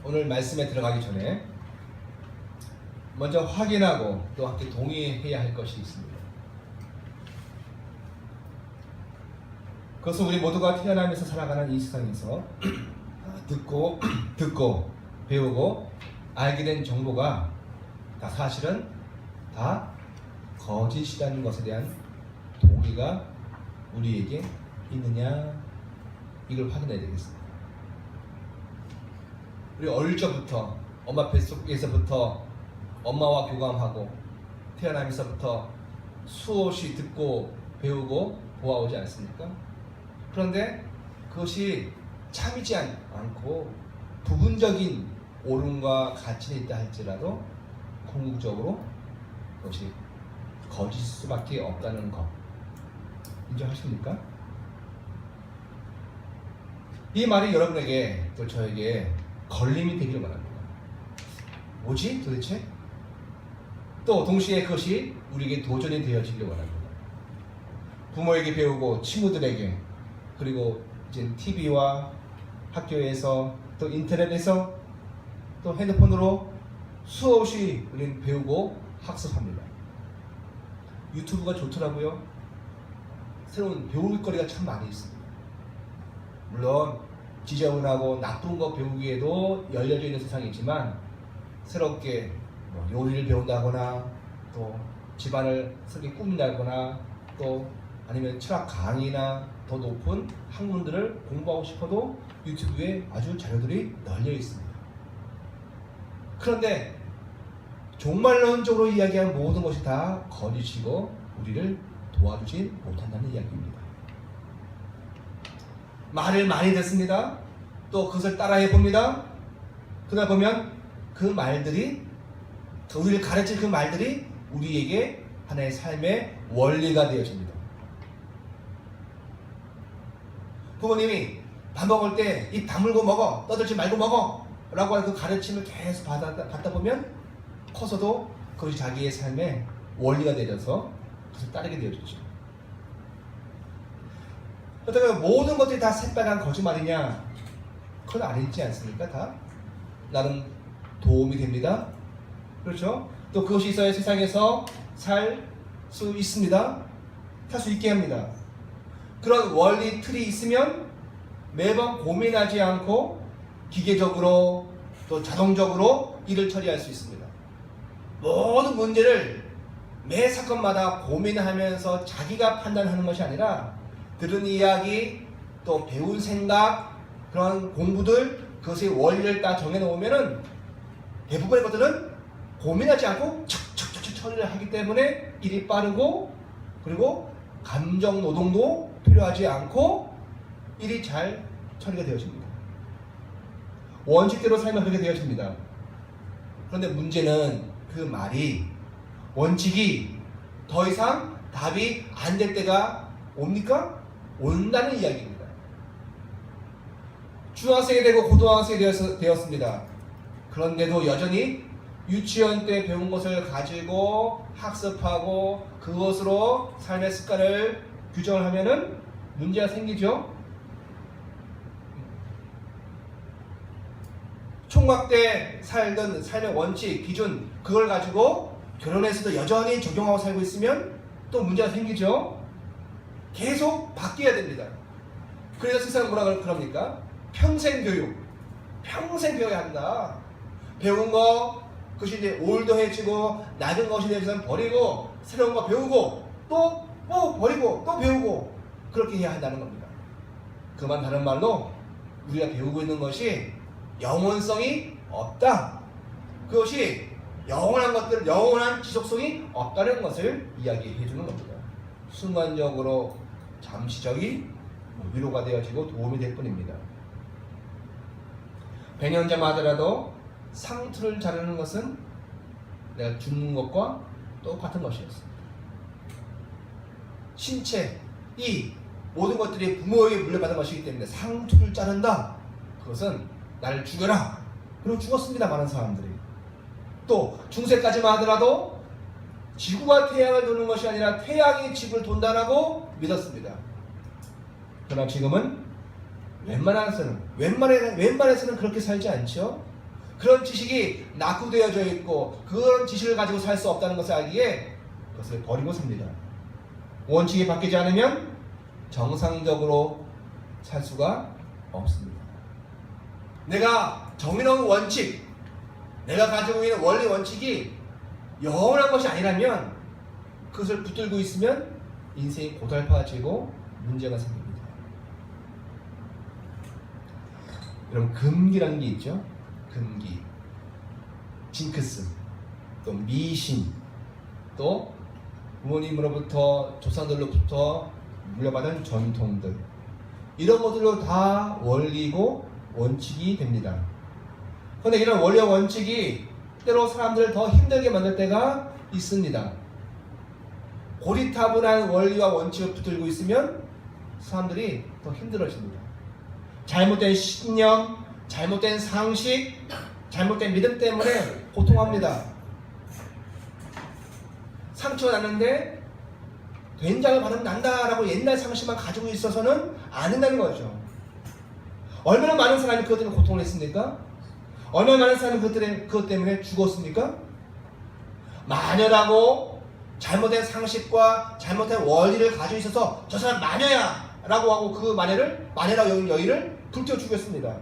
오늘 말씀에 들어가기 전에 먼저 확인하고 또 함께 동의해야 할 것이 있습니다. 그것은 우리 모두가 태어나면서 살아가는 이 세상에서 듣고 배우고 알게 된 정보가 다 사실은 다 거짓이라는 것에 대한 동의가 우리에게 있느냐, 이걸 확인해야 되겠습니다. 우리 어릴 적부터 엄마 뱃속에서부터 엄마와 교감하고 태어나면서부터 수없이 듣고 배우고 보아오지 않습니까? 그런데 그것이 참이지 않고 부분적인 옳음과 가치는 있다 할지라도 궁극적으로 그것이 거짓일 수밖에 없다는 것 인정하십니까? 이 말이 여러분에게 또 저에게 걸림이 되기를 바랍니다. 뭐지 도대체? 또 동시에 그것이 우리에게 도전이 되어지기를 바랍니다. 부모에게 배우고 친구들에게, 그리고 이제 TV와 학교에서 또 인터넷에서 또 핸드폰으로 수없이 우리는 배우고 학습합니다. 유튜브가 좋더라고요. 새로운 배울 거리가 참 많이 있습니다. 물론 지저분하고 나쁜 거 배우기에도 열려져 있는 세상이지만, 새롭게 요리를 배운다거나 또 집안을 새롭게 꾸민다거나 또 아니면 철학 강의나 더 높은 학문들을 공부하고 싶어도 유튜브에 아주 자료들이 널려 있습니다. 그런데 종말론적으로 이야기한 모든 것이 다 거짓이고 우리를 도와주지 못한다는 이야기입니다. 말을 많이 듣습니다. 또 그것을 따라해 봅니다. 그러다 보면 그 말들이, 우리를 가르칠 그 말들이 우리에게 하나의 삶의 원리가 되어집니다. 부모님이 밥 먹을 때 입 다물고 먹어, 떠들지 말고 먹어 라고 하는 그 가르침을 계속 받다 보면 커서도 그것이 자기의 삶의 원리가 되어서 그것을 따르게 되어지죠. 그렇다면 모든 것들이 다 새빨간 거짓말이냐? 그건 아니지 않습니까? 다 나름 도움이 됩니다. 그렇죠? 또 그것이 있어야 세상에서 살 수 있습니다. 살 수 있게 합니다. 그런 원리 틀이 있으면 매번 고민하지 않고 기계적으로 또 자동적으로 일을 처리할 수 있습니다. 모든 문제를 매 사건마다 고민하면서 자기가 판단하는 것이 아니라 들은 이야기, 또 배운 생각, 그런 공부들, 그것의 원리를 딱 정해놓으면은 대부분의 것들은 고민하지 않고 척척척 처리를 하기 때문에 일이 빠르고, 그리고 감정 노동도 필요하지 않고 일이 잘 처리가 되어집니다. 원칙대로 살면 그렇게 되어집니다. 그런데 문제는 그 말이, 원칙이 더 이상 답이 안 될 때가 옵니까? 온다는 이야기입니다. 중학생이 되고 고등학생이 되었습니다. 그런데도 여전히 유치원 때 배운 것을 가지고 학습하고 그것으로 삶의 습관을 규정을 하면은 문제가 생기죠. 총각 때 살던 삶의 원칙, 기준, 그걸 가지고 결혼해서도 여전히 적용하고 살고 있으면 또 문제가 생기죠. 계속 바뀌어야 됩니다. 그래서 세상은 뭐라 그럽니까? 평생 교육. 평생 배워야 한다. 배운 거, 그것이 이제 올드해지고 낮은 것이 되면 버리고 새로운 거 배우고 또 버리고 또 배우고 그렇게 해야 한다는 겁니다. 그만 다른 말로 우리가 배우고 있는 것이 영원성이 없다. 그것이 영원한 것들, 영원한 지속성이 없다는 것을 이야기해 주는 겁니다. 순간적으로 잠시적인 위로가 되어지고 도움이 될 뿐입니다. 100년 전 하더라도 상투를 자르는 것은 내가 죽는 것과 똑같은 것이었습니다. 신체, 이 모든 것들이 부모에게 물려받은 것이기 때문에 상투를 자른다. 그것은 나를 죽여라. 그리고 죽었습니다. 많은 사람들이. 또 중세까지만 하더라도 지구가 태양을 도는 것이 아니라 태양이 지구를 돈다라고 믿었습니다. 그러나 지금은 웬만해서는 그렇게 살지 않죠. 그런 지식이 낙후되어져 있고 그런 지식을 가지고 살 수 없다는 것을 알기에 그것을 버리고 삽니다. 원칙이 바뀌지 않으면 정상적으로 살 수가 없습니다. 내가 정해놓은 원칙, 내가 가지고 있는 원리 원칙이 영원한 것이 아니라면 그것을 붙들고 있으면 인생이 고달파지고 문제가 생깁니다. 여러분, 금기라는 게 있죠. 금기, 징크스, 또 미신, 또 부모님으로부터 조상들로부터 물려받은 전통들, 이런 것들로 다 원리고 원칙이 됩니다. 그런데 이런 원리와 원칙이 때로 사람들을 더 힘들게 만들 때가 있습니다. 고리타분한 원리와 원칙을 붙들고 있으면 사람들이 더 힘들어집니다. 잘못된 신념, 잘못된 상식, 잘못된 믿음 때문에 고통합니다. 상처가 났는데 된장을 바르면 난다라고 옛날 상식만 가지고 있어서는 안 된다는 거죠. 얼마나 많은 사람이 그것 때문에 고통을 했습니까? 얼마나 많은 사람이 그것 때문에 죽었습니까? 마녀라고 잘못된 상식과 잘못된 원리를 가지고 있어서 저 사람 마녀야 라고 하고 그 마녀라고 여긴 여인을 불태워 죽였습니다.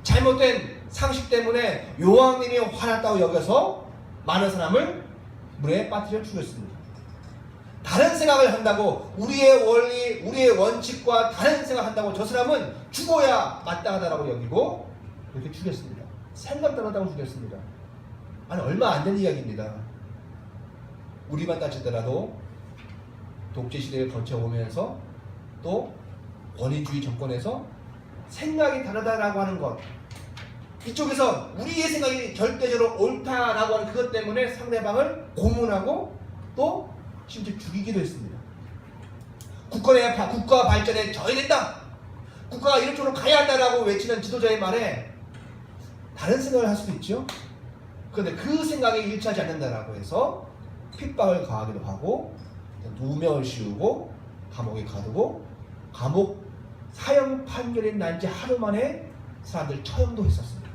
잘못된 상식 때문에 요왕님이 화났다고 여겨서 많은 사람을 물에 빠뜨려 죽였습니다. 다른 생각을 한다고 우리의 원리, 우리의 원칙과 다른 생각을 한다고 저 사람은 죽어야 마땅하다라고 여기고 그렇게 죽였습니다. 생각 따랐다고 죽였습니다. 아니, 얼마 안 된 이야기입니다. 우리만 따지더라도 독재시대를 거쳐오면서 또 권위주의 정권에서 생각이 다르다라고 하는 것, 이쪽에서 우리의 생각이 절대적으로 옳다라고 하는 그것 때문에 상대방을 고문하고 또 심지어 죽이기도 했습니다. 국가 발전에 저해된다, 국가가 이런 쪽으로 가야 한다라고 외치는 지도자의 말에 다른 생각을 할 수도 있죠. 그런데 그 생각에 일치하지 않는다라고 해서 핍박을 가하기도 하고 누명을 씌우고 감옥에 가두고 감옥 사형 판결이 난 지 하루 만에 사람들 처형도 했었습니다.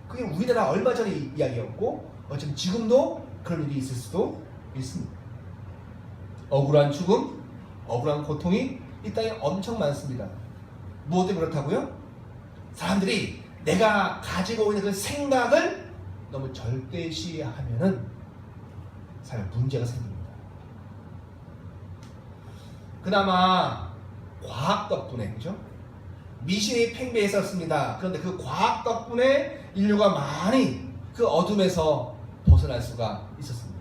그게 우리나라 얼마 전의 이야기였고 어쩌면 지금도 그런 일이 있을 수도 있습니다. 억울한 죽음, 억울한 고통이 이 땅에 엄청 많습니다. 무엇 때문에 그렇다고요? 사람들이 내가 가지고 있는 그 생각을 너무 절대시하면은 삶에 문제가 생깁니다. 그나마 과학 덕분에, 그죠? 미신이 팽배했었습니다. 그런데 그 과학 덕분에 인류가 많이 그 어둠에서 벗어날 수가 있었습니다.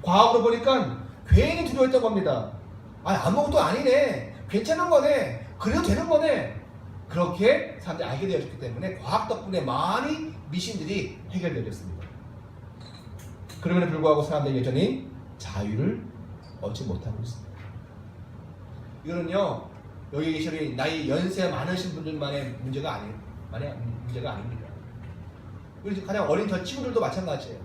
과학으로 보니까 괜히 두려웠던 겁니다. 아무것도 아니네, 괜찮은 거네, 그래도 되는 거네, 그렇게 사람들이 알게 되었기 때문에 과학 덕분에 많이 미신들이 해결되었습니다. 그럼에도 불구하고 사람들이 여전히 자유를 얻지 못하고 있습니다. 이거는요, 여기 계시는 나이 연세 많으신 분들만의 문제가 아닙니다. 그리고 가장 어린 저 친구들도 마찬가지예요.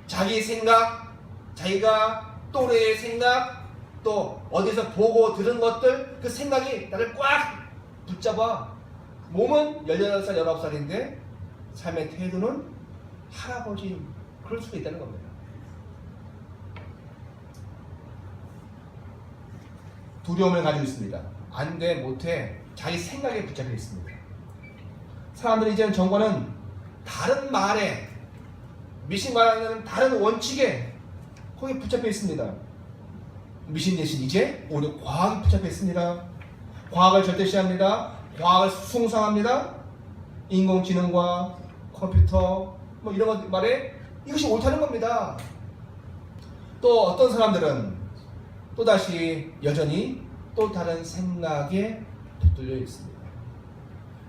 자기 생각, 자기가 또래의 생각, 또 어디서 보고 들은 것들, 그 생각이 나를 꽉 붙잡아. 몸은 18살, 19살인데 삶의 태도는 할아버지, 그럴 수도 있다는 겁니다. 두려움을 가지고 있습니다. 안 돼, 못해, 자기 생각에 붙잡혀 있습니다. 사람들이 이제는 정과는 다른 말에, 미신과는 다른 원칙에 거기에 붙잡혀 있습니다. 미신 대신 이제 오히려 과학이 붙잡혀 있습니다. 과학을 절대시합니다. 과학을 숭상합니다. 인공지능과 컴퓨터 뭐 이런 것 말에 이것이 옳다는 겁니다. 또 어떤 사람들은 또다시 여전히 또 다른 생각에 붙들려 있습니다.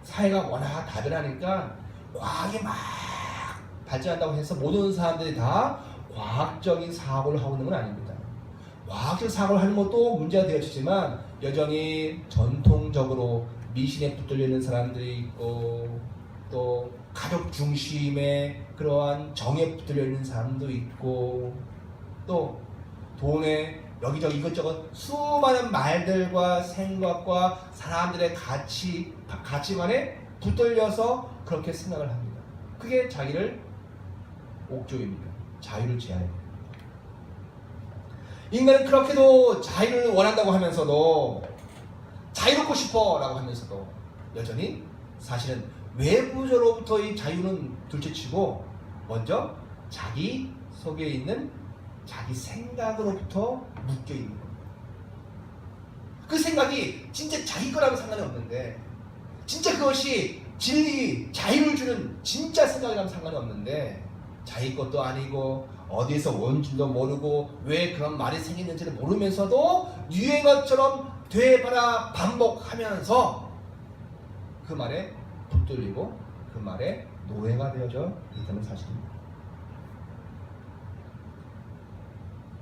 사회가 워낙 다변하니까 과학이 막 발전한다고 해서 모든 사람들이 다 과학적인 사고를 하고 있는 건 아닙니다. 과학적 사고를 하는 것도 문제가 되어지지만 여전히 전통적으로 미신에 붙들려 있는 사람들이 있고 또 가족 중심의 그러한 정에 붙들려 있는 사람도 있고 또 돈에 여기저기 이것저것 수많은 말들과 생각과 사람들의 가치관에 붙들려서 그렇게 생각을 합니다. 그게 자기를 옥조입니다. 자유를 제한합니다. 인간은 그렇게도 자유를 원한다고 하면서도 자유롭고 싶어 라고 하면서도 여전히 사실은 외부적으로부터의 자유는 둘째치고 먼저 자기 속에 있는 자기 생각으로부터 묶여있는 겁니다. 그 생각이 진짜 자기 거라면 상관이 없는데 진짜 그것이 진리, 자유를 주는 진짜 생각이라면 상관이 없는데 자기 것도 아니고 어디에서 온지도 모르고 왜 그런 말이 생겼는지를 모르면서도 유행어처럼 되바라 반복하면서 그 말에 붙들리고 그 말에 노예가 되어져 있다는 사실입니다.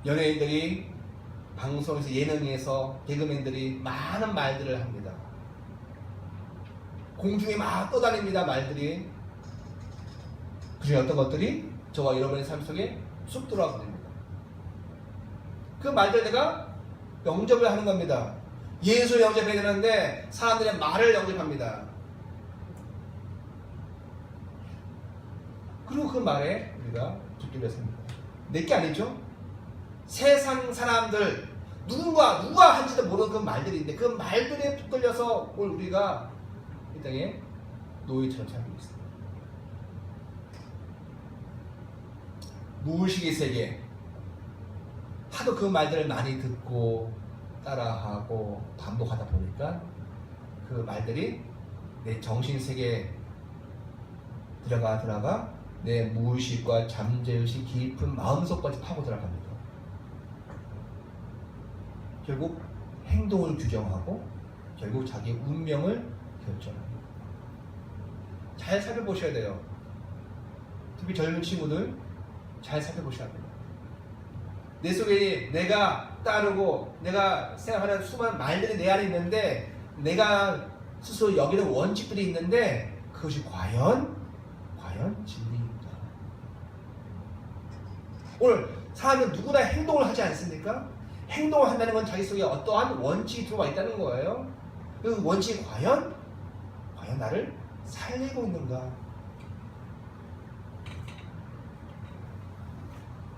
연예인들이 방송에서 예능에서 개그맨들이 많은 말들을 합니다. 공중에 막 떠다닙니다. 말들이. 그중에 어떤 것들이 저와 여러분의 삶 속에 쑥 들어와 버립니다. 그 말들 내가 영접을 하는 겁니다. 예수 영접해야 되는데 사람들의 말을 영접합니다. 그리고 그 말에 우리가 붙들려 삽니다. 내게 아니죠? 세상 사람들 누가 한지도 모르는 그 말들인데 그 말들에 붙들려서 오늘 우리가 이 땅에 노예처럼 살고 있습니다. 무의식의 세계 하도 그 말들을 많이 듣고 따라하고 반복하다 보니까 그 말들이 내 정신세계에 들어가 내 무의식과 잠재의식 깊은 마음속까지 파고 들어갑니다. 결국 행동을 규정하고 결국 자기 운명을 결정합니다. 잘 살펴보셔야 돼요. 특히 젊은 친구들 잘 살펴보셔야 합니다. 내 속에 내가 따르고 내가 생각하는 수많은 말들이 내 안에 있는데 내가 스스로 여기는 원칙들이 있는데 그것이 과연 진리입니다. 오늘 사람은 누구나 행동을 하지 않습니까? 행동을 한다는 건 자기 속에 어떠한 원칙이 들어와 있다는 거예요. 그 원칙이 과연 나를 살리고 있는가?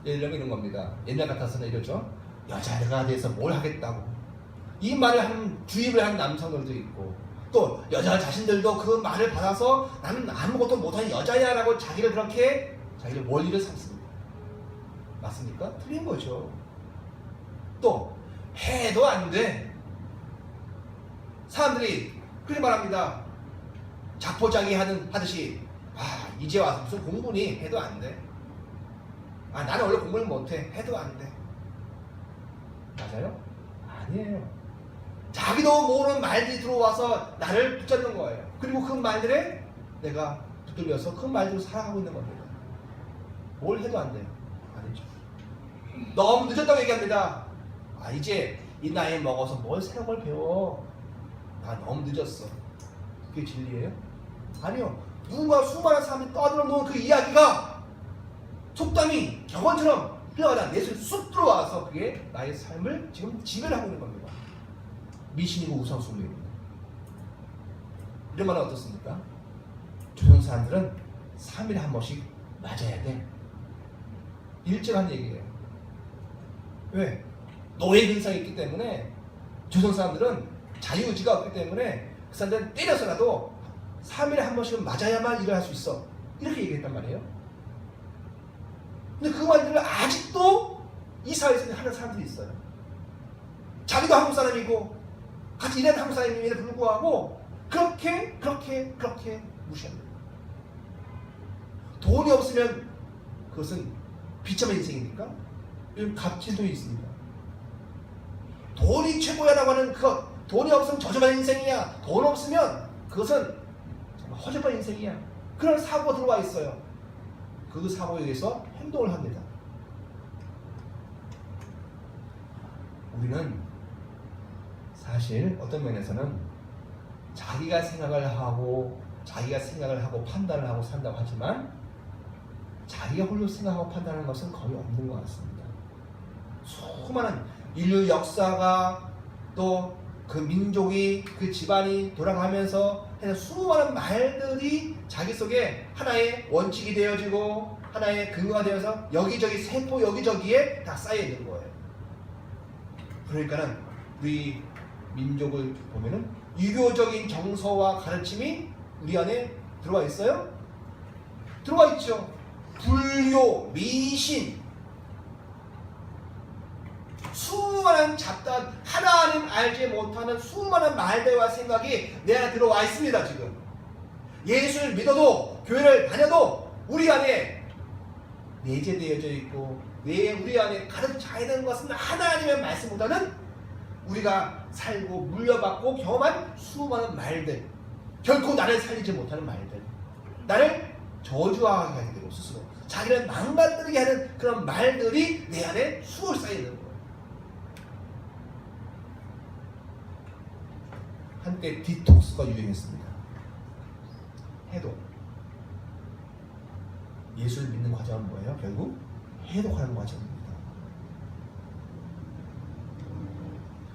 예를 들면 이런 겁니다. 옛날 같아서는 이러죠. 여자가 돼서 뭘 하겠다고 이 말을 하는 주입을 하는 남성들도 있고 또 여자 자신들도 그 말을 받아서 나는 아무것도 못하는 여자야 라고 자기를 원리를 삼습니다. 맞습니까? 틀린 거죠. 또 해도 안 돼. 사람들이 그렇게 말합니다. 자포자기 하듯이 이제 와서 무슨 공부니? 해도 안 돼. 나는 원래 공부를 못해. 해도 안 돼. 맞아요? 아니에요. 자기도 모르는 말들이 들어와서 나를 붙잡는 거예요. 그리고 그 말들에 내가 붙들려서 그 말대로 살아가고 있는 겁니다. 뭘 해도 안 돼요. 아니죠. 너무 늦었다고 얘기합니다. 이제 이 나이에 먹어서 뭘 새로운 걸 배워. 너무 늦었어. 그게 진리예요? 아니요. 누군가 수많은 사람이 떠들어 놓은 그 이야기가 속담이 격언처럼 흘러가다 내 속에 쑥 들어와서 그게 나의 삶을 지금 지배를 하고 있는 겁니다. 미신이고 우상숭배입니다. 이런 말은 어떻습니까? 조선 사람들은 3일에 한 번씩 맞아야 돼. 일정한 얘기예요. 왜? 노예 근성이 있기 때문에 조선 사람들은 자유의지가 없기 때문에 그 사람들은 때려서라도 3일에 한 번씩은 맞아야만 일을 할 수 있어. 이렇게 얘기했단 말이에요. 근데 그 말들을 아직도 이 사회에서 하는 사람들이 있어요. 자기도 한국 사람이고 같이 일하는 한국 사람임에도 불구하고 그렇게 무시합니다. 돈이 없으면 그것은 비참한 인생입니까? 이런 갑질도 있습니다. 돈이 최고야라고 하는 것, 돈이 없으면 저조한 인생이야. 돈 없으면 그것은 정말 허접한 인생이야. 그런 사고가 들어와 있어요. 그 사고에 의해서 행동을 합니다. 우리는 사실 어떤 면에서는 자기가 생각을 하고 판단을 하고 산다고 하지만 자기가 홀로 생각하고 판단하는 것은 거의 없는 것 같습니다. 수많은 인류 역사가 또 그 민족이 그 집안이 돌아가면서 해서 수많은 말들이 자기 속에 하나의 원칙이 되어지고 하나의 근거가 되어서 여기저기 세포 여기저기에 다 쌓여 있는 거예요. 그러니까는 우리 민족을 보면은 유교적인 정서와 가르침이 우리 안에 들어와 있어요? 들어와 있죠. 불교, 미신, 수많은 잡다한 하나님 알지 못하는 수많은 말들과 생각이 내 안에 들어와 있습니다. 지금 예수를 믿어도 교회를 다녀도 우리 안에 내재되어져 있고 우리 안에 가득 차 있는 것은 하나님의 말씀보다는 우리가 살고 물려받고 경험한 수많은 말들, 결코 나를 살리지 못하는 말들, 나를 저주하게 하게 되고 스스로 자기를 망가뜨리게 하는 그런 말들이 내 안에 수월 쌓이는 거예요. 한때 디톡스가 유행했습니다. 해독. 예수를 믿는 과정은 뭐예요? 결국 해독하는 과정입니다.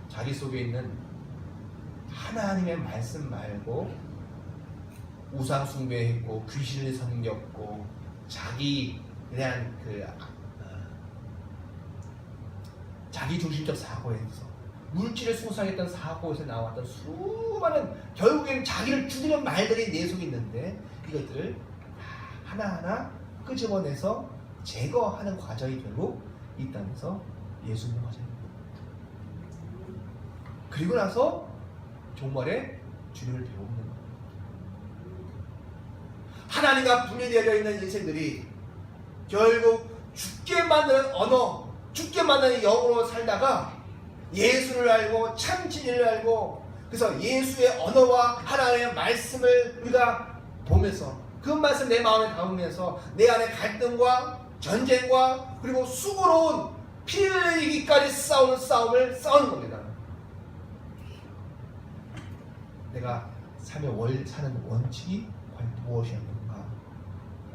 자기 속에 있는 하나님의 말씀 말고 우상 숭배했고 귀신을 섬겼고 자기에 대한 자기 중심적 사고에서 물질을 숭상했던 사고에서 나왔던 수많은 결국엔 자기를 죽이는 말들이 내 속에 있는데 이것들을 하나하나 끄집어내서 제거하는 과정이 결국 있다면서 예수 믿는 과정입니다. 그리고 나서 종말에 주님을 배우는 거예요. 하나님과 분리되어 있는 인생들이 결국 죽게 만드는 언어, 죽게 만드는 영으로 살다가 예수를 알고 참 진리를 알고 그래서 예수의 언어와 하나님의 말씀을 우리가 보면서 그 말씀 내 마음에 담으면서 내 안에 갈등과 전쟁과 그리고 수고로운 피 흘리기까지 싸우는 싸움을 싸우는 겁니다. 내가 삶의 사는 원칙이 과연 무엇이었는가?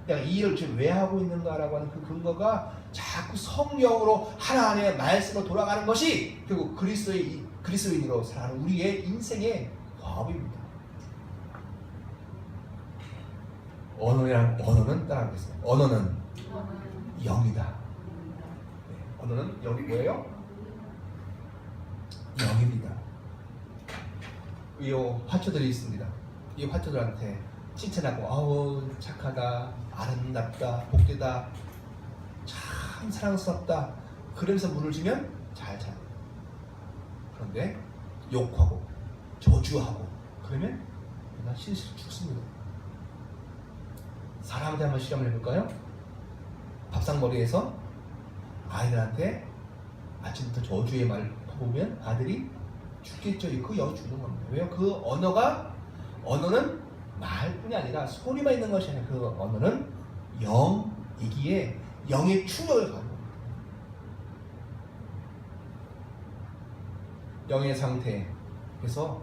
내가 이 일을 지금 왜 하고 있는가라고 하는 그 근거가 자꾸 성령으로 하나님의 말씀으로 돌아가는 것이 결국 그리스도인으로 살아가는 우리의 인생의 과업입니다. 언어는 따라하겠습니다. 언어는 영이다. 네, 언어는 영이 뭐예요? 영입니다. 이 화초들이 있습니다. 이 화초들한테 칭찬하고 아우 착하다, 아름답다, 복되다, 참 사랑스럽다 그러면서 물을 주면 잘 자요. 그런데 욕하고 저주하고 그러면 그냥 실실 죽습니다. 사람한테 한번 실험을 해볼까요? 밥상머리에서 아이들한테 아침부터 저주의 말을 퍼보면 아들이 죽겠죠. 그 영이 죽는 겁니다. 왜요? 그 언어는 말뿐이 아니라 소리만 있는 것이 아니라 그 언어는 영이기에 영의 충격을 가는 겁니다. 영의 상태. 그래서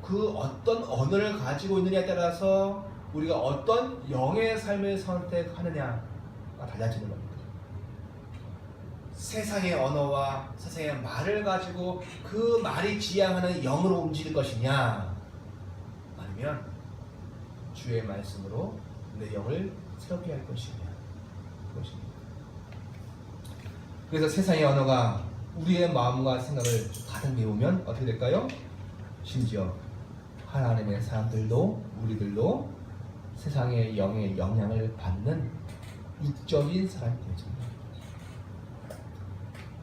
그 어떤 언어를 가지고 있느냐에 따라서 우리가 어떤 영의 삶을 선택하느냐가 달라지는 겁니다. 세상의 언어와 세상의 말을 가지고 그 말이 지향하는 영으로 움직일 것이냐 아니면 주의 말씀으로 내 영을 새롭게 할 것이냐 그것입니다. 그래서 세상의 언어가 우리의 마음과 생각을 가득 메우면 어떻게 될까요? 심지어 하나님의 사람들도 우리들도 세상의 영의 영향을 받는 육적인 사람이 되어집니다.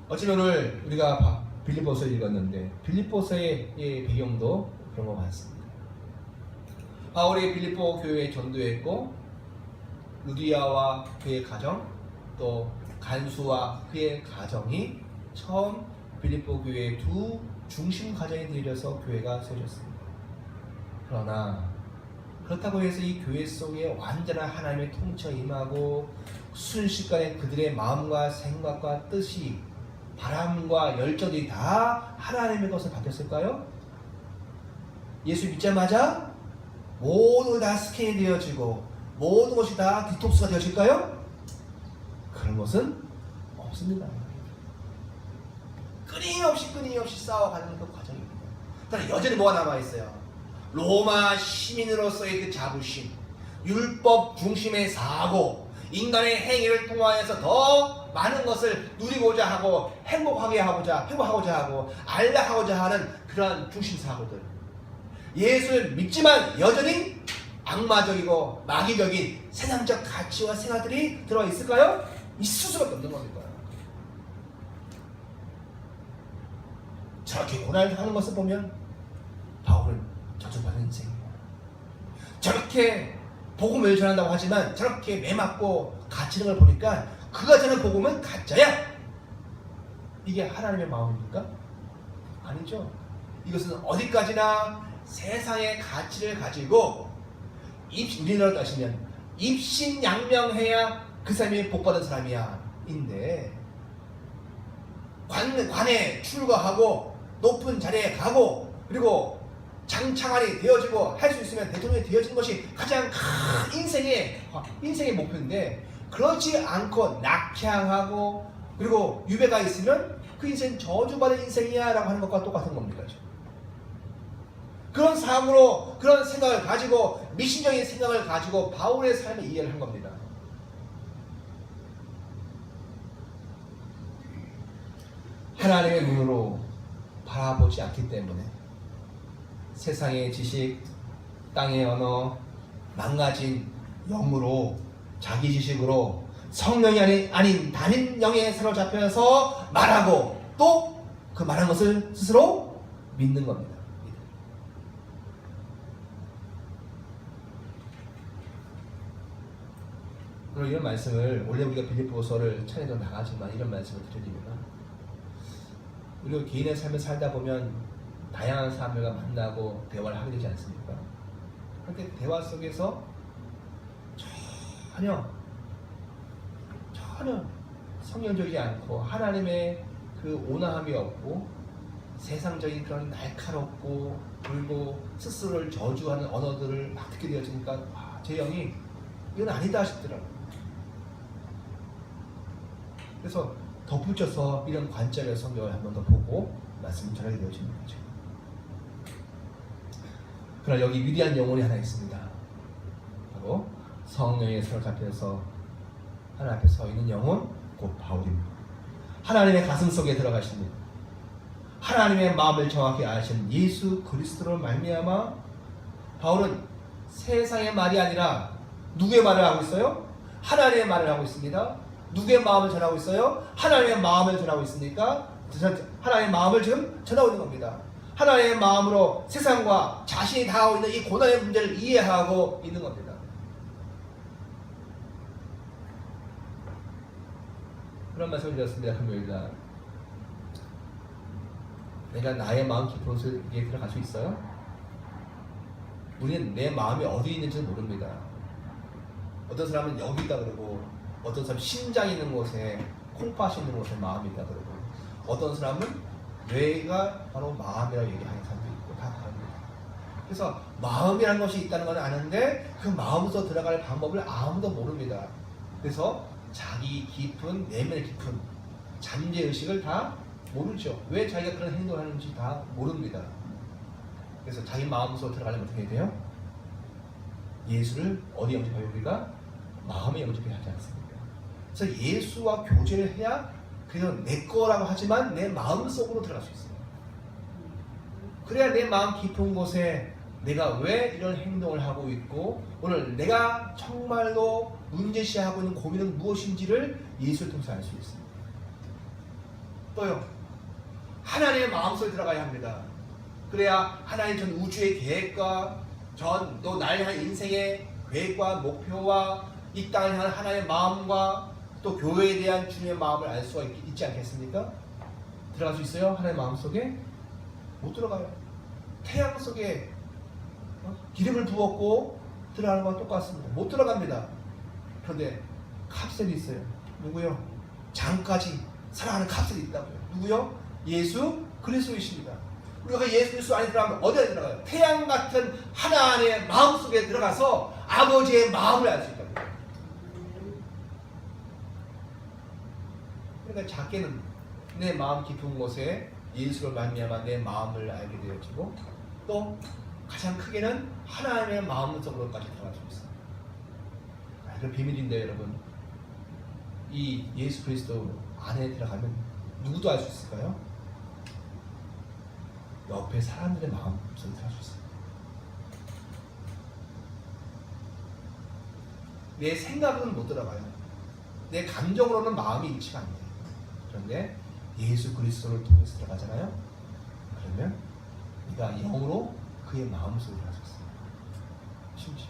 어찌 오늘 우리가 빌립보서를 읽었는데 빌립보서의 배경도 그런 거 많습니다. 바울이 빌립보 교회에 전도했고 루디아와 그의 가정 또 간수와 그의 가정이 처음 빌립보 교회의 두 중심 가정이 되어서 교회가 세워졌습니다. 그러나 그렇다고 해서 이 교회 속에 완전한 하나님의 통치가 임하고 순식간에 그들의 마음과 생각과 뜻이 바람과 열정이 다 하나님의 것으로 바뀌었을까요? 예수 믿자마자 모든 다 스캔이 되어지고 모든 것이 다 디톡스가 되어질까요? 그런 것은 없습니다. 끊임없이 쌓아가는 그 과정입니다. 그러나 여전히 뭐가 남아있어요? 로마 시민으로서의 그 자부심, 율법 중심의 사고, 인간의 행위를 통하여서 더 많은 것을 누리고자 하고 행복하고자 하고 안락하고자 하는 그러한 중심 사고들. 예수를 믿지만 여전히 악마적이고 마귀적인 세상적 가치와 생각들이 들어와 있을까요? 있을 수밖에 없는 겁니다. 저렇게 고난하는 것을 보면 바울은 저주받은 인생이에요. 저렇게 복음을 전한다고 하지만 저렇게 매맞고 갇히는 걸 보니까 그가 전한 복음은 가짜야. 이게 하나님의 마음입니까? 아니죠. 이것은 어디까지나 세상의 가치를 가지고 우리나라로 따시면 입신양명해야 그 사람이 복받은 사람이야 인데, 관에 출가하고 높은 자리에 가고 그리고 장차관이 되어지고 할 수 있으면 대통령이 되어지는 것이 가장 큰 인생의 목표인데, 그렇지 않고 낙향하고 그리고 유배가 있으면 그 인생 저주받은 인생이야 라고 하는 것과 똑같은 겁니다. 그런 삶으로 그런 생각을 가지고 미신적인 생각을 가지고 바울의 삶을 이해를 한 겁니다. 하나님의 눈으로 바라보지 않기 때문에 세상의 지식, 땅의 언어, 망가진 영으로, 자기 지식으로 성령이 아닌 다른 영에 사로잡혀서 말하고 또 그 말한 것을 스스로 믿는 겁니다. 그리고 이런 말씀을 원래 우리가 빌립보서를 차례로 나가지만 이런 말씀을 드립니다. 우리가 개인의 삶을 살다 보면 다양한 사람들과 만나고 대화를 하게 되지 않습니까? 그런데 대화 속에서 전혀 성령적이지 않고 하나님의 그 온화함이 없고 세상적인 그런 날카롭고 그리고 스스로를 저주하는 언어들을 막 듣게 되어지니까 제 영이 이건 아니다 싶더라고요. 그래서 덧붙여서 이런 관점의 성경을 한 번 더 보고 말씀을 전하게 되어지는 거죠. 그러나 여기 위대한 영혼이 하나 있습니다. 바로 성령의 사로잡혀서 하나님 앞에 서 있는 영혼, 곧 바울입니다. 하나님의 가슴 속에 들어가십니다. 하나님의 마음을 정확히 아시는 예수 그리스도로 말미암아 바울은 세상의 말이 아니라 누구의 말을 하고 있어요? 하나님의 말을 하고 있습니다. 누구의 마음을 전하고 있어요? 하나님의 마음을 전하고 있으니까 하나님의 마음을 지금 전하고 있는 겁니다. 하나님의 마음으로 세상과 자신이 당하고 있는 이 고난의 문제를 이해하고 있는 겁니다. 그런 말씀을 드렸습니다. 금요일날 내가 나의 마음 깊은 곳에 들어갈 수 있어요? 우리는 내 마음이 어디 있는지 모릅니다. 어떤 사람은 여기 있다 그러고, 어떤 사람은 심장이 있는 곳에, 콩팥이 있는 곳에 마음이 있다 그러고, 어떤 사람은 뇌가 바로 마음이라고 얘기하는 사람도 있고, 다 다릅니다. 그래서 마음이라는 것이 있다는 건 아는데 그 마음으로 들어갈 방법을 아무도 모릅니다. 그래서 자기 깊은, 내면의 깊은 잠재의식을 다 모르죠. 왜 자기가 그런 행동을 하는지 다 모릅니다. 그래서 자기 마음으로 들어가려면 어떻게 해야 돼요? 예수를 어디 영접해요? 우리가 마음에 영접해야 하지 않습니까? 그래서 예수와 교제를 해야 그래서 내 거라고 하지만 내 마음 속으로 들어갈 수 있어요. 그래야 내 마음 깊은 곳에 내가 왜 이런 행동을 하고 있고 오늘 내가 정말로 문제시하고 있는 고민은 무엇인지를 예수를 통해서 알 수 있습니다. 또요, 하나님의 마음속에 들어가야 합니다. 그래야 하나님 전 우주의 계획과 또 나를 향한 인생의 계획과 목표와 이 땅을 향한 하나님의 마음과 또 교회에 대한 주님의 마음을 알 수가 있지 않겠습니까? 들어갈 수 있어요? 하나님의 마음속에? 못 들어가요. 태양 속에 기름을 부었고 들어가는 거와 똑같습니다. 못 들어갑니다. 그런데 캅셀이 있어요. 누구요? 장까지 사랑하는 캅셀이 있다고요. 누구요? 예수 그리스도이십니다. 우리가 예수 그리스도 안에 들어가면 어디에 들어가요? 태양 같은 하나님의 마음 속에 들어가서 아버지의 마음을 알 수 있다고요. 그러니까 작게는 내 마음 깊은 곳에 예수로 말미암아 내 마음을 알게 되어지고 또 가장 크게는 하나님의 마음속으로까지 들어갈 수 있어요. 그 비밀인데 여러분, 이 예수 그리스도 안에 들어가면 누구도 알 수 있을까요? 옆에 사람들의 마음속에 들어갈 수 있어요. 내 생각은 못 들어가요. 내 감정으로는 마음이 일치가 안 돼요. 그런데 예수 그리스도를 통해서 들어가잖아요. 그러면 네가 영으로 그의 마음속에 들어갈 수 있어요. 심지어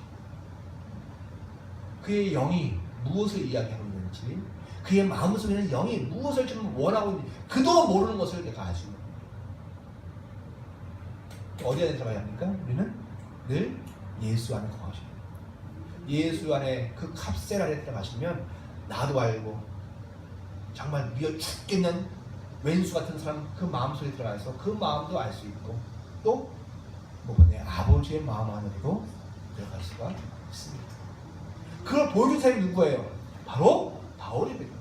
그의 영이 무엇을 이야기하고 있는지, 그의 마음속에는 영이 무엇을 좀 원하고 있는지 그도 모르는 것을 내가 알수 있는 거예요. 어디 안에 들어가야 합니까? 우리는 늘 예수 안에 거하십니다. 예수 안에 그 캅셀 안에 들어가시면 나도 알고 정말 미어 죽겠는 왼수 같은 사람 그 마음속에 들어가서 그 마음도 알 수 있고, 또 내 아버지의 마음 안으로 들어갈 수가 있습니다. 그걸 보여준 사람이 누구예요? 바로 바울입니다.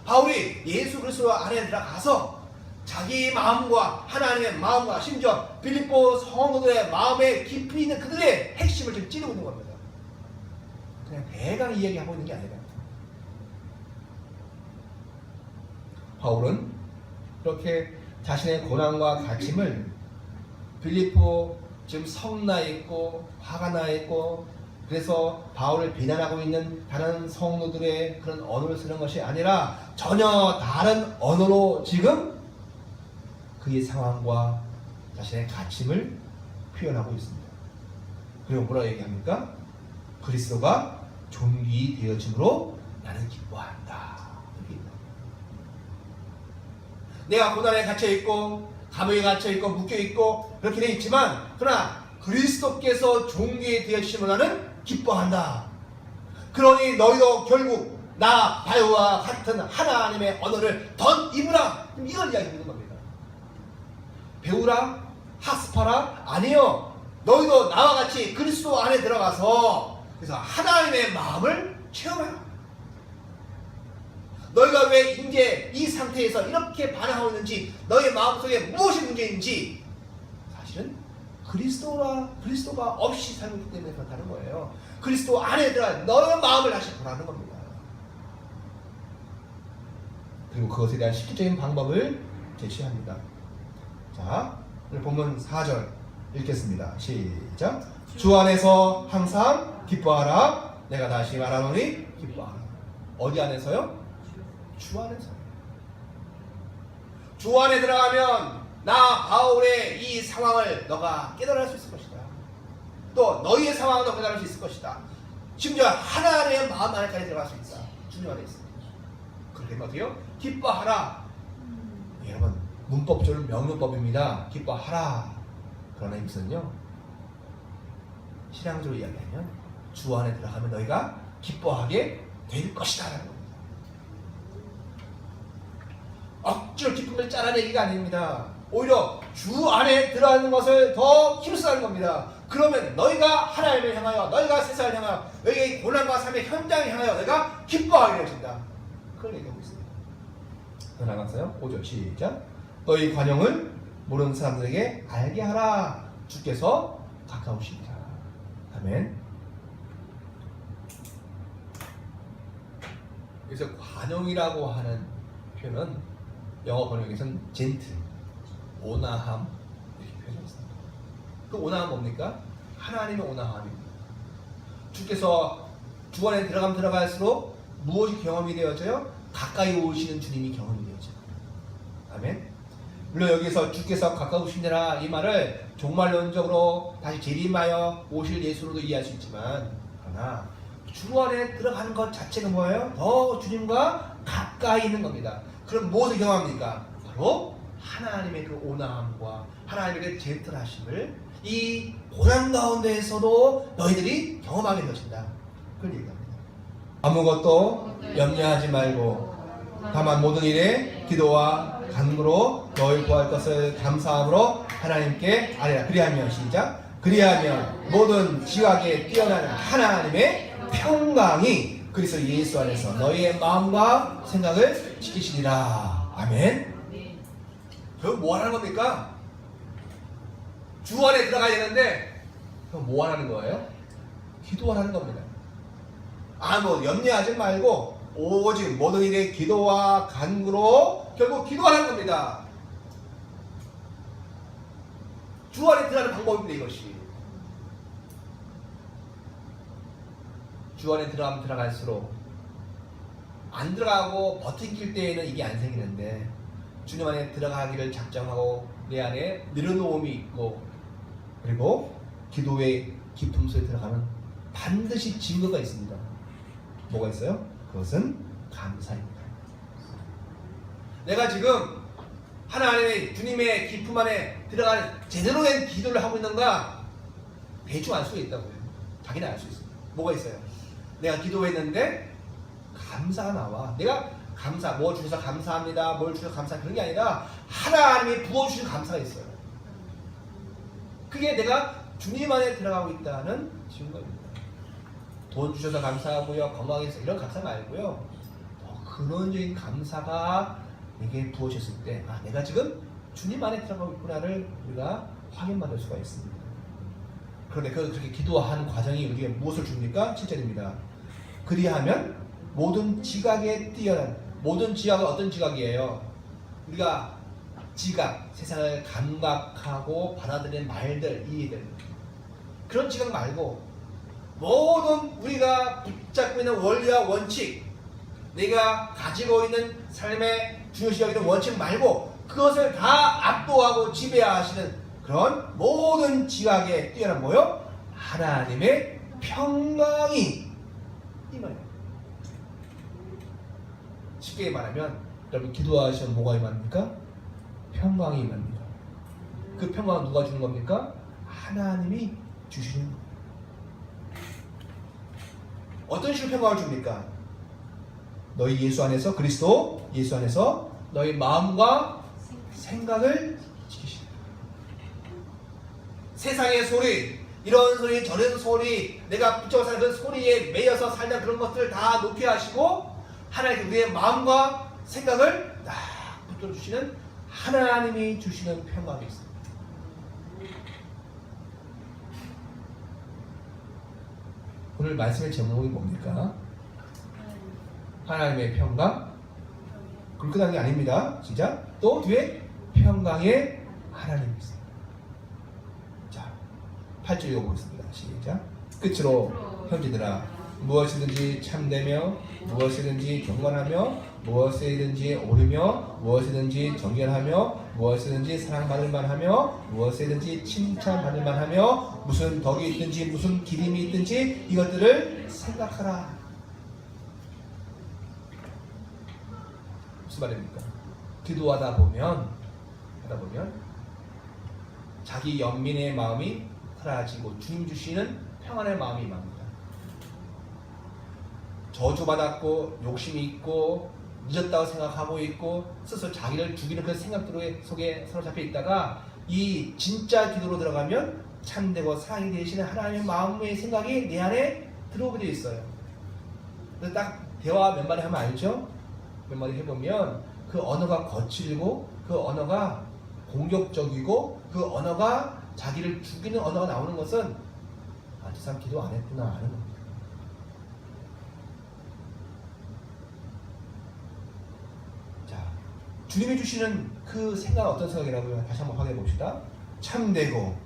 바울이 예수 그리스도 안에 들어가서 자기 마음과 하나님의 마음과 심지어 빌립보 성도들의 마음에 깊이 있는 그들의 핵심을 지금 찌르고 있는 겁니다. 그냥 대강 이야기하고 있는 게 아니라, 바울은 이렇게 자신의 고난과 갇힘을 빌립보 지금 성나 있고 화가 나 있고, 그래서 바울을 비난하고 있는 다른 성도들의 그런 언어를 쓰는 것이 아니라 전혀 다른 언어로 지금 그의 상황과 자신의 갇힘을 표현하고 있습니다. 그리고 뭐라고 얘기합니까? 그리스도가 존귀 되어짐으로 나는 기뻐한다. 내가 고난에 갇혀있고 감옥에 갇혀있고 묶여있고 그렇게 되어 있지만, 그러나 그리스도께서 존귀 되어지심으로 나는 기뻐한다. 그러니 너희도 결국 나 바요와 같은 하나님의 언어를 덧입으라. 이걸 이야기하는 겁니다. 배우라? 학습하라? 아니요. 너희도 나와 같이 그리스도 안에 들어가서 그래서 하나님의 마음을 체험해라. 너희가 왜 이제 이 상태에서 이렇게 반응하고 있는지, 너희 마음속에 무엇이 문제인지, 사실은 그리스도가 없이 살고 있기 때문에 그렇다는 거예요. 그리스도 안에 들어가 너의 마음을 다시 보라는 겁니다. 그리고 그것에 대한 실질적인 방법을 제시합니다. 자, 오늘 본문 4절 읽겠습니다. 시작. 주 안에서 항상 기뻐하라. 내가 다시 말하노니 기뻐하라. 어디 안에서요? 주 안에서요. 주 안에 들어가면 나 바울의 이 상황을 너가 깨달을 수 있을 것이다. 또 너희의 상황을 너 깨달을 수 있을 것이다. 심지어 하나님의 마음 안에까지 들어갈 수 있다. 주님 안에 있습니다. 그렇게 어떻게요? 기뻐하라. 여러분, 문법적으로 명령법입니다. 기뻐하라. 그러나 이것은요, 신앙적으로 이야기하면 주 안에 들어가면 너희가 기뻐하게 될 것이다 라는 겁니다. 억지로 기쁨을 짜라내기가 아닙니다. 오히려 주 안에 들어가는 것을 더 힘쓰는 겁니다. 그러면 너희가 하나님을 향하여, 너희가 세상을 향하여, 너희의 고난과 삶의 현장을 향하여 너희가 기뻐하게 되신다. 그걸 얘기하고 있습니다. 더 나가서요. 5절 시작. 너희 관용을 모르는 사람들에게 알게 하라. 주께서 가까우시니라. 아멘. 그래서 관용이라고 하는 표현은 영어 번역에서는 젠틀, 온화함 이렇게 표현했습니다. 그 온화함 뭡니까? 하나님의 온화함입니다. 주께서 주 안에 들어가면 들어갈수록 무엇이 경험이 되어져요? 가까이 오시는 주님이 경험이 되어져요. 아멘. 물론 여기서 주께서 가까우시니라 이 말을 종말론적으로 다시 재림하여 오실 예수로도 이해할 수 있지만, 그러나 주 안에 들어가는 것 자체가 뭐예요? 더 주님과 가까이 있는 겁니다. 그럼 무엇을 경험합니까? 바로 하나님의 그 온화함과 하나님의 그 젠틀하심을 이 고난 가운데에서도 너희들이 경험하게 되신다. 그걸 얘기합니다. 아무것도 염려하지 말고 다만 모든 일에 기도와 간구로 너희 구할 것을 감사함으로 하나님께 아뢰라. 그리하면 시작. 그리하면 모든 지각에 뛰어나는 하나님의 평강이 그리스도 예수 안에서 너희의 마음과 생각을 지키시리라. 아멘. 결국 뭐 하는 겁니까? 주 안에 들어가야 되는데 그럼 뭐 하라는 거예요? 기도하라는 겁니다. 뭐 염려하지 말고 오직 모든 일에 기도와 간구로 결국 기도하라는 겁니다. 주 안에 들어가는 방법입니다. 이것이 주 안에 들어가면 들어갈수록 안 들어가고 버티길 때에는 이게 안 생기는데 주님 안에 들어가기를 작정하고 내 안에 늘어놓음이 있고 그리고 기도의 깊음 속에 들어가면 반드시 증거가 있습니다. 뭐가 있어요? 그것은 감사입니다. 내가 지금 하나님의 주님의 깊음 안에 들어가는 제대로 된 기도를 하고 있는가 대충 알 수가 있다고요. 자기는 알 수 있어요. 뭐가 있어요? 내가 기도했는데 감사가 나와. 내가 감사, 뭐 주셔서 감사합니다, 뭘 주셔서 감사 그런 게 아니라 하나님이 부어주신 감사가 있어요. 그게 내가 주님 안에 들어가고 있다는 증거입니다. 돈 주셔서 감사하고요, 건강해서 이런 감사 말고요. 근원적인 감사가 내게 부어졌을 때, 내가 지금 주님 안에 들어가고 있구나를 우리가 확인받을 수가 있습니다. 그런데 그렇게 기도하는 과정이 우리에게 무엇을 줍니까? 7절입니다. 그리하면 모든 지각에 뛰어난, 모든 지각은 어떤 지각이에요? 우리가 지각, 세상을 감각하고 받아들이는 말들, 이해들, 그런 지각 말고 모든 우리가 붙잡고 있는 원리와 원칙, 내가 가지고 있는 삶의 중요시 여기는 원칙 말고 그것을 다 압도하고 지배하시는 그런 모든 지각에 뛰어난 뭐요? 하나님의 평강이 임해요. 쉽게 말하면 여러분 기도하시면 뭐가 임합니까? 평강이 임합니다. 그 평강은 누가 주는 겁니까? 하나님이 주시는 겁니다. 어떤 식으로 평강을 줍니까? 너희 예수 안에서, 그리스도 예수 안에서 너희 마음과 생각을 지키시다. 세상의 소리, 이런 소리 저런 소리, 내가 붙잡아 사는 그 소리에 매여서 살던 그런 것들을 다 놓게 하시고 하나님께 우리의 마음과 생각을 딱 붙들어주시는 하나님이 주시는 평강이 있습니다. 오늘 말씀의 제목이 뭡니까? 하나님의 평강? 그걸 끝난 게 아닙니다. 시작. 또 뒤에 평강의 하나님이 있습니다. 자, 8절 읽어보겠습니다. 시작. 끝으로 형제들아, 무엇이든지 참되며 무엇이든지 경건하며 무엇이든지 옳으며 무엇이든지 정결하며 무엇이든지 사랑받을 만하며 무엇이든지 칭찬받을 만하며 무슨 덕이 있든지 무슨 기림이 있든지 이것들을 생각하라. 무슨 말입니까? 기도하다 보면 자기 연민의 마음이 사라지고 주님 주시는 평안의 마음이 임합니다. 저주받았고 욕심이 있고 늦었다고 생각하고 있고 스스로 자기를 죽이는 그 생각들 속에 사로잡혀 있다가 이 진짜 기도로 들어가면 참되고 사랑이 되시는 하나님의 마음의 생각이 내 안에 들어오게 되어 있어요. 그래서 딱 대화 몇 마디 하면 알죠? 몇 마디 해보면 그 언어가 거칠고 그 언어가 공격적이고 그 언어가 자기를 죽이는 언어가 나오는 것은 저 사람 기도 안 했구나 하는 겁니다. 자, 주님이 주시는 그 생각은 어떤 생각이라고요? 다시 한번 확인해 봅시다. 참되고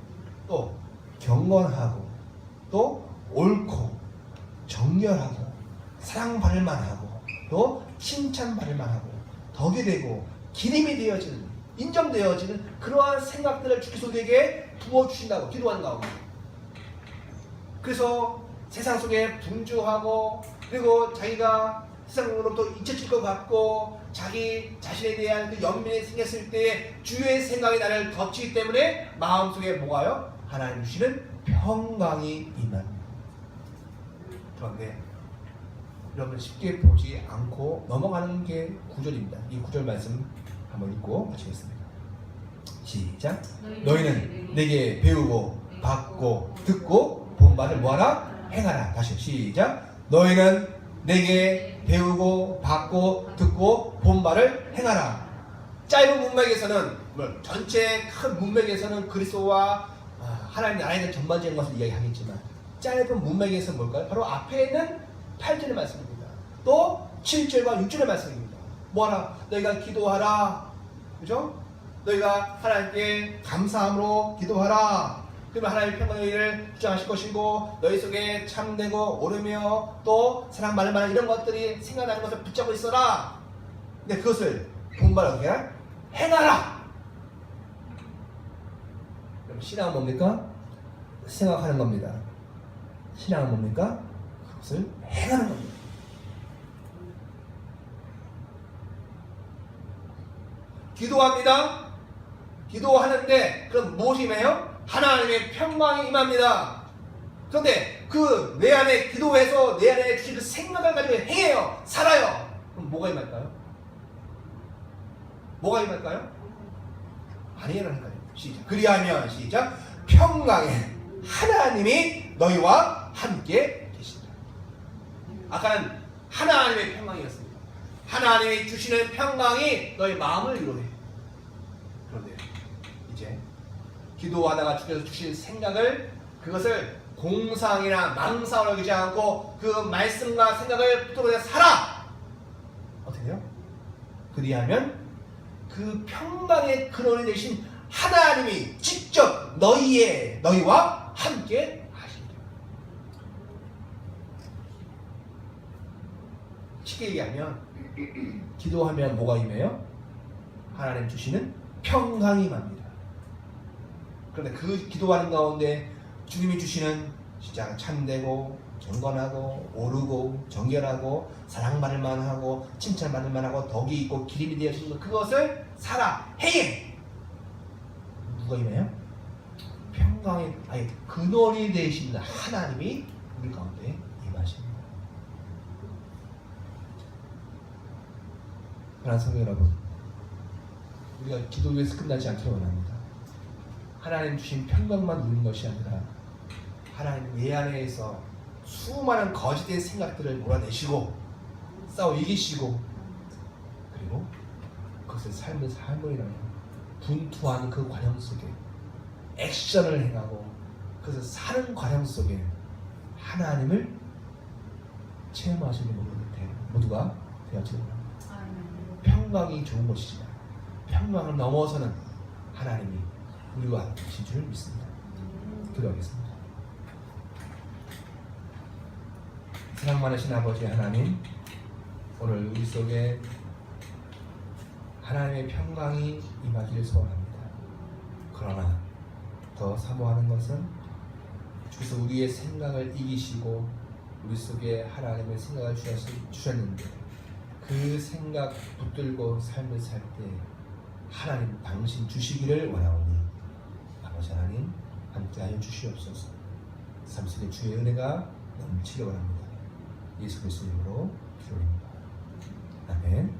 또 경건하고 또 옳고 정결하고 사랑받을 만하고 또 칭찬받을 만하고 덕이 되고 기림이 되어지는 인정되어지는 그러한 생각들을 주께서 우리에게 부어주신다고 기도하는 가운데, 그래서 세상 속에 분주하고 그리고 자기가 세상으로부터 잊혀질 것 같고 자기 자신에 대한 그 연민이 생겼을 때 주의 생각이 나를 덮치기 때문에 마음속에 뭐가요? 하나님 주시는 평강이 임합니다. 그런데 여러분 쉽게 보지 않고 넘어가는 게 9절입니다. 이 9절 말씀 한번 읽고 마치겠습니다. 시작. 너희는 내게 배우고 받고 듣고 본 바를 뭐하라? 행하라. 다시 시작. 너희는 내게 배우고 받고 듣고 본 바를 행하라. 짧은 문맥에서는 전체 큰 문맥에서는 그리스도와 하나님 나라에 대한 전반적인 것을 이야기하겠지만 짧은 문맥에서 뭘까요? 바로 앞에 있는 8절의 말씀입니다. 또 7절과 6절의 말씀입니다. 뭐하라? 너희가 기도하라. 그죠? 너희가 하나님께 감사함으로 기도하라. 그러면 하나님의 평강을 주장하실 것이고 너희 속에 참되고 오르며 또 사랑 많을 만한 이런 것들이 생각나는 것을 붙잡고 있어라. 근데 그것을 본말 어떻게 해라? 행하라. 그럼 신앙은 뭡니까? 생각하는 겁니다. 신앙은 뭡니까? 그것을 행하는 겁니다. 기도합니다. 기도하는데 그럼 무엇이 임해요? 하나님의 평강이 임합니다. 그런데 그 내 안에 기도해서 내 안에 주신 그 생각을 가지고 행해요. 살아요. 그럼 뭐가 임할까요? 뭐가 임할까요? 아니라니까요. 시작. 그리하면 시작. 평강의 하나님이 너희와 함께 계신다. 아까는 하나님의 평강이었습니다. 하나님이 주시는 평강이 너희 마음을 위로해. 그런데 이제 기도하다가 주께서 주신 생각을 그것을 공상이나 망상으로 여기지 않고 그 말씀과 생각을 붙들어 살아. 어떻게 해요? 그리하면 그 평강의 근원이 되신 하나님이 직접 너희와 함께 하시리라. 쉽게 얘기하면 기도하면 뭐가 임해요? 하나님 주시는 평강이 임합니다. 그런데 그 기도하는 가운데 주님이 주시는 진짜 참되고 경건하고 오르고 정결하고 사랑받을 만하고 칭찬받을 만하고 덕이 있고 기림이 되어진 것, 그것을 살아 행해. 누가 임해요? 평강의 아예 근원이 되신 하나님이 우리 가운데 임하십니다. 사랑하는 성도 여러분, 우리가 기도에서 끝나지 않기를 원합니다. 하나님 주신 평강만 누리는 것이 아니라 하나님 내 안에서 수많은 거짓된 생각들을 몰아내시고 싸워 이기시고 그리고 그것을 삶의 삶으로라는 분투하는 그 과정 속에 액션을 행하고 그것을 사는 과정 속에 하나님을 체험하시는 모두가 되어지는 겁니다. 평강이 좋은 것이지만 평강을 넘어서는 하나님이 우리와 함께 계신 줄 믿습니다. 기도하겠습니다. 사랑 많으신 아버지 하나님, 오늘 우리 속에 하나님의 평강이 임하기를 소원합니다. 그러나 더 사모하는 것은 주께서 우리의 생각을 이기시고 우리 속에 하나님의 생각을 주셨는데 그 생각 붙들고 삶을 살 때 하나님 당신 주시기를 원하오니 아버지 하나님 함께하여 주시옵소서. 삶 속에 주의 은혜가 넘치기 원합니다. 예수 그리스도 이름으로 기도합니다. 아멘.